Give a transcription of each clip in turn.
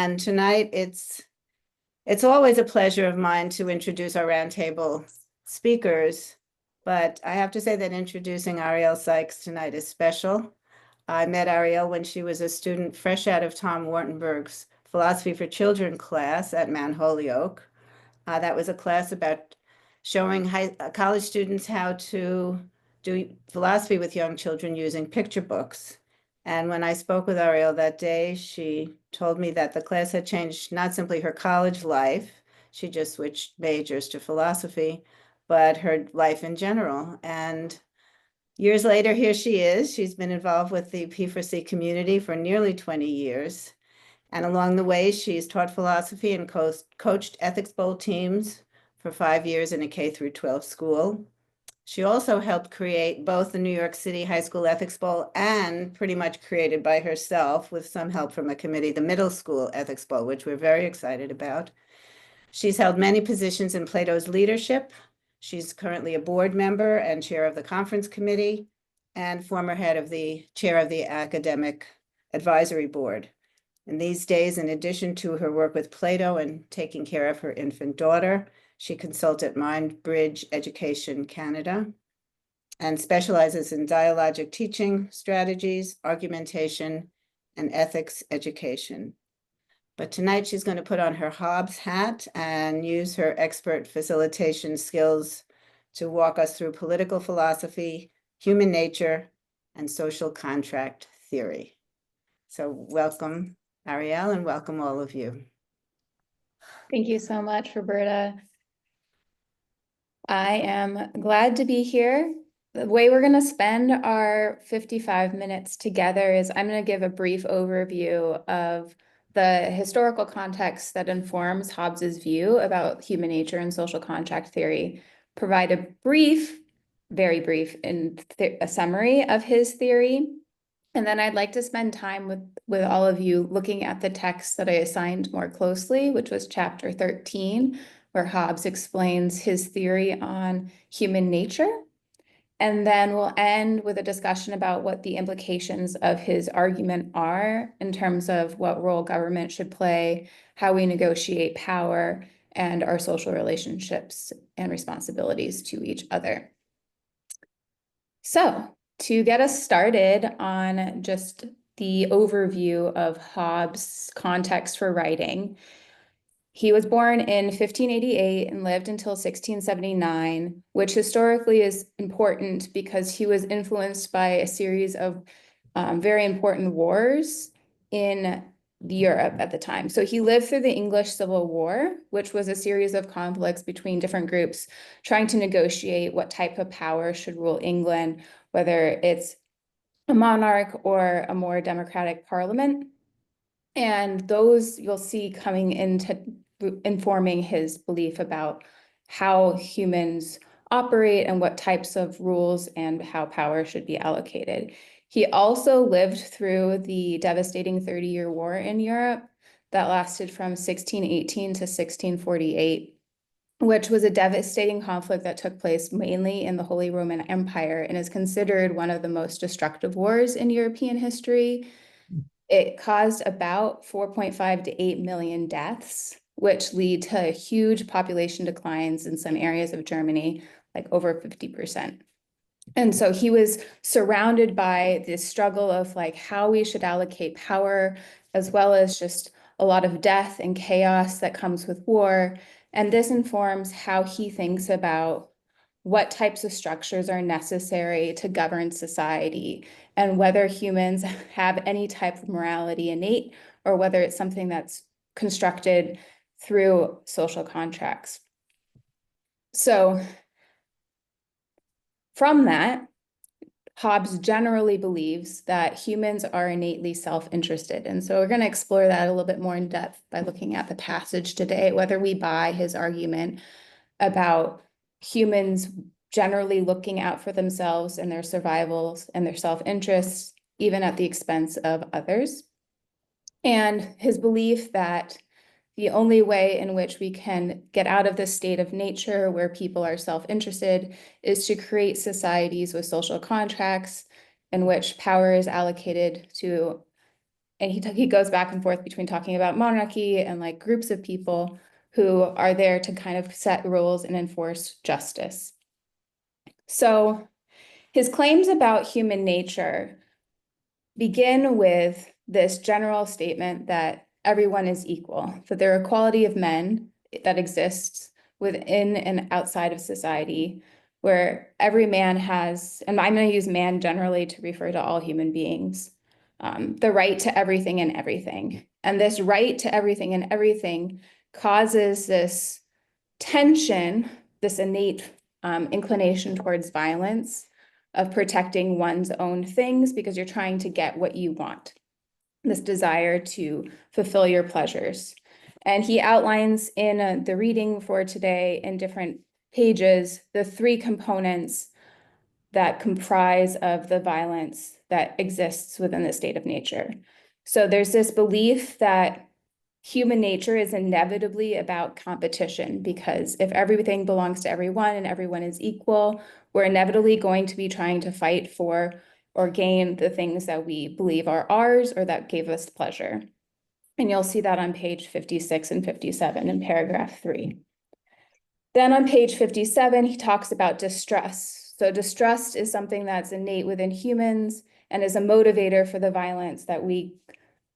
And tonight it's always a pleasure of mine to introduce our roundtable speakers, but I have to say that introducing Ariel Sykes tonight is special. I met Ariel when she was a student fresh out of Tom Wartenberg's Philosophy for Children class at Mount Holyoke. That was a class about showing college students how to do philosophy with young children using picture books. And when I spoke with Ariel that day, she told me that the class had changed not simply her college life, she just switched majors to philosophy, but her life in general. And years later, here she is. She's been involved with the P4C community for nearly 20 years. And along the way, she's taught philosophy and coached ethics bowl teams for 5 years in a K through 12 school. She also helped create both the New York City High School Ethics Bowl and pretty much created by herself with some help from a committee, the Middle School Ethics Bowl, which we're very excited about. She's held many positions in Plato's leadership. She's currently a board member and chair of the conference committee and former chair of the academic advisory board. In these days, in addition to her work with Plato and taking care of her infant daughter, she consults at Mindbridge Education Canada and specializes in dialogic teaching strategies, argumentation, and ethics education. But tonight she's going to put on her Hobbes hat and use her expert facilitation skills to walk us through political philosophy, human nature, and social contract theory. So welcome, Ariel, and welcome all of you. Thank you so much, Roberta. I am glad to be here. The way we're going to spend our 55 minutes together is I'm going to give a brief overview of the historical context that informs Hobbes's view about human nature and social contract theory, provide a brief, very brief, a summary of his theory, and then I'd like to spend time with all of you looking at the text that I assigned more closely, which was chapter 13, where Hobbes explains his theory on human nature. And then we'll end with a discussion about what the implications of his argument are in terms of what role government should play, how we negotiate power, and our social relationships and responsibilities to each other. So, to get us started on just the overview of Hobbes' context for writing, he was born in 1588 and lived until 1679, which historically is important because he was influenced by a series of very important wars in Europe at the time. So he lived through the English Civil War, which was a series of conflicts between different groups trying to negotiate what type of power should rule England, whether it's a monarch or a more democratic parliament. And those you'll see coming into informing his belief about how humans operate and what types of rules and how power should be allocated. He also lived through the devastating 30-year war in Europe that lasted from 1618 to 1648, which was a devastating conflict that took place mainly in the Holy Roman Empire and is considered one of the most destructive wars in European history. It caused about 4.5 to 8 million deaths, which lead to huge population declines in some areas of Germany, like over 50%. And so he was surrounded by this struggle of like how we should allocate power, as well as just a lot of death and chaos that comes with war. And this informs how he thinks about what types of structures are necessary to govern society and whether humans have any type of morality innate or whether it's something that's constructed through social contracts. So from that, Hobbes generally believes that humans are innately self-interested. And so we're going to explore that a little bit more in depth by looking at the passage today, whether we buy his argument about humans generally looking out for themselves and their survivals and their self-interests, even at the expense of others. And his belief that the only way in which we can get out of this state of nature where people are self-interested is to create societies with social contracts in which power is allocated to and he goes back and forth between talking about monarchy and like groups of people who are there to kind of set rules and enforce justice. So his claims about human nature begin with this general statement that everyone is equal, that there are equality of men that exists within and outside of society, where every man has, and I'm going to use man generally to refer to all human beings, the right to everything and everything. And this right to everything and everything causes this tension, this innate inclination towards violence of protecting one's own things because you're trying to get what you want, this desire to fulfill your pleasures. And he outlines in the reading for today in different pages the three components that comprise of the violence that exists within the state of nature. So there's this belief that human nature is inevitably about competition, because if everything belongs to everyone and everyone is equal, we're inevitably going to be trying to fight for or gain the things that we believe are ours or that gave us pleasure. And you'll see that on page 56 and 57 in paragraph 3. Then on page 57, he talks about distrust. So distrust is something that's innate within humans and is a motivator for the violence that we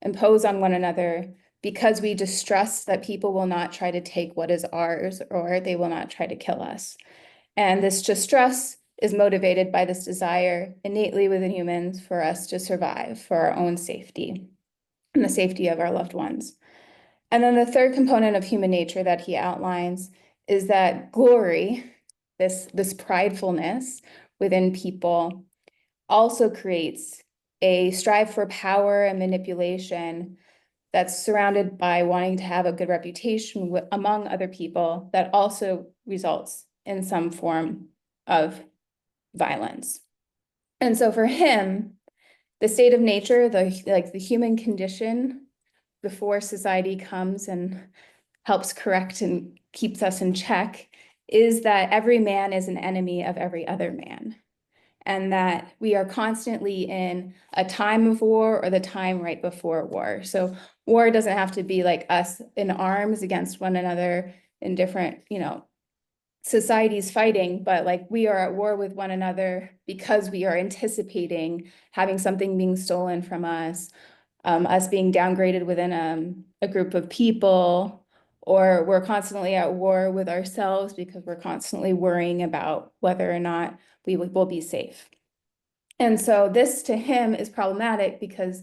impose on one another, because we distrust that people will not try to take what is ours or they will not try to kill us. And this distrust is motivated by this desire innately within humans for us to survive, for our own safety and the safety of our loved ones. And then the third component of human nature that he outlines is that glory, this pridefulness within people, also creates a strive for power and manipulation that's surrounded by wanting to have a good reputation among other people, that also results in some form of violence. And so for him, the state of nature, the human condition before society comes and helps correct and keeps us in check, is that every man is an enemy of every other man. And that we are constantly in a time of war or the time right before war. So war doesn't have to be like us in arms against one another in different, societies fighting, but like we are at war with one another because we are anticipating having something being stolen from us being downgraded within a group of people, or we're constantly at war with ourselves because we're constantly worrying about whether or not we will be safe. And so this to him is problematic, because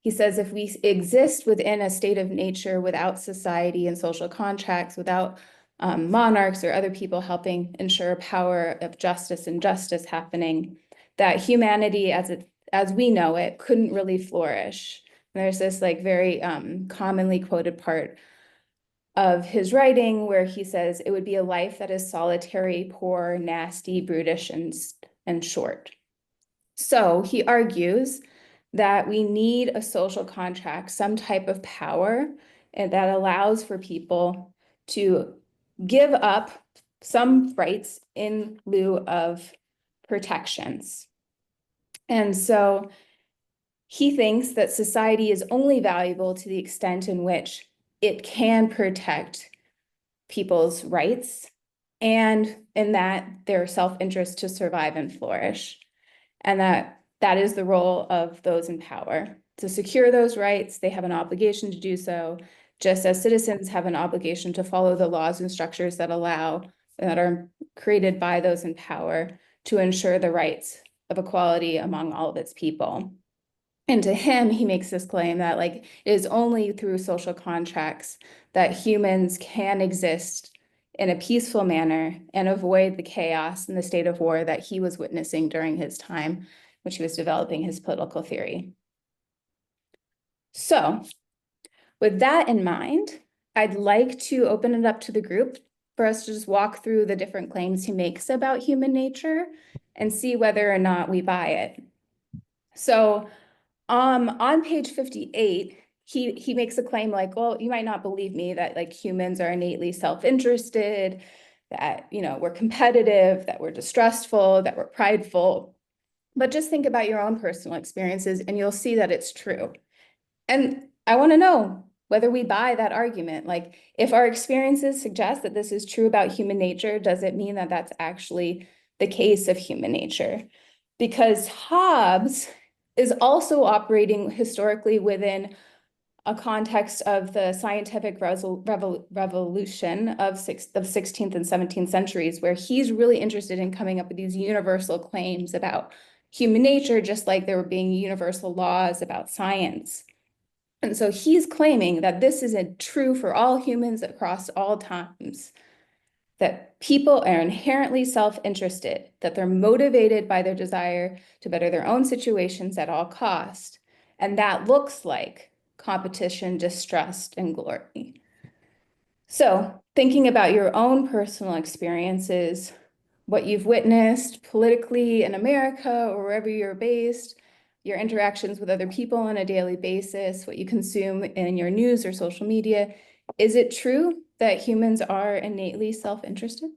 he says if we exist within a state of nature without society and social contracts, without monarchs or other people helping ensure power of justice and justice happening, that humanity as we know it couldn't really flourish. And there's this like very commonly quoted part of his writing where he says it would be a life that is solitary, poor, nasty, brutish, and short. So he argues that we need a social contract, some type of power, and that allows for people to give up some rights in lieu of protections. And so he thinks that society is only valuable to the extent in which it can protect people's rights, and in that their self-interest to survive and flourish. And that is the role of those in power. To secure those rights, they have an obligation to do so, just as citizens have an obligation to follow the laws and structures that are created by those in power to ensure the rights of equality among all of its people. And to him, he makes this claim that like it is only through social contracts that humans can exist in a peaceful manner and avoid the chaos and the state of war that he was witnessing during his time, which he was developing his political theory. So with that in mind, I'd like to open it up to the group for us to just walk through the different claims he makes about human nature and see whether or not we buy it. So on page 58, he makes a claim like, well, you might not believe me that like humans are innately self-interested, that, we're competitive, that we're distrustful, that we're prideful. But just think about your own personal experiences and you'll see that it's true. And I want to know whether we buy that argument. Like, if our experiences suggest that this is true about human nature, does it mean that that's actually the case of human nature? Because Hobbes is also operating historically within a context of the scientific revolution of the 16th and 17th centuries, where he's really interested in coming up with these universal claims about human nature, just like there were being universal laws about science. And so he's claiming that this is true for all humans across all times, that people are inherently self-interested, that they're motivated by their desire to better their own situations at all cost. And that looks like competition, distrust, and glory. So thinking about your own personal experiences, what you've witnessed politically in America or wherever you're based, your interactions with other people on a daily basis, what you consume in your news or social media, is it true that humans are innately self-interested?